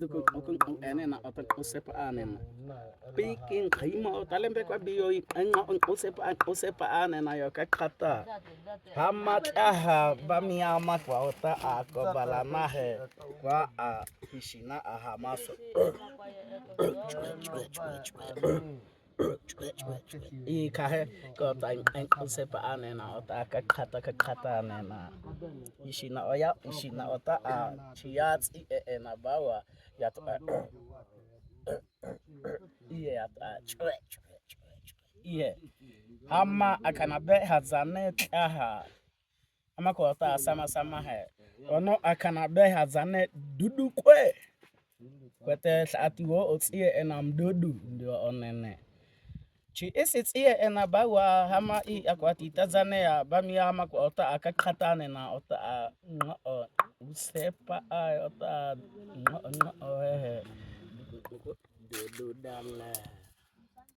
Kung ene na otak usepa anen. Piking kaimo talembe kwa biyo enga usepa anen ayo kakata. Hamat aha bamiyama kwa ota akobalana he kwa hishina ahamaso. Kahe kota usepa anen ota kakata anen. Ishina oya ishina ota chiyatsi ena bawa yato hama akanabe hazane aha ama kota sama he ono akanabe hazane dudu kwe kwete saatiwo otsie ena mdudu ndio onene chi isitsie ena bawa hama akwati tazane ya bamia hama kota akakhatane na ota usepa ota dudu dala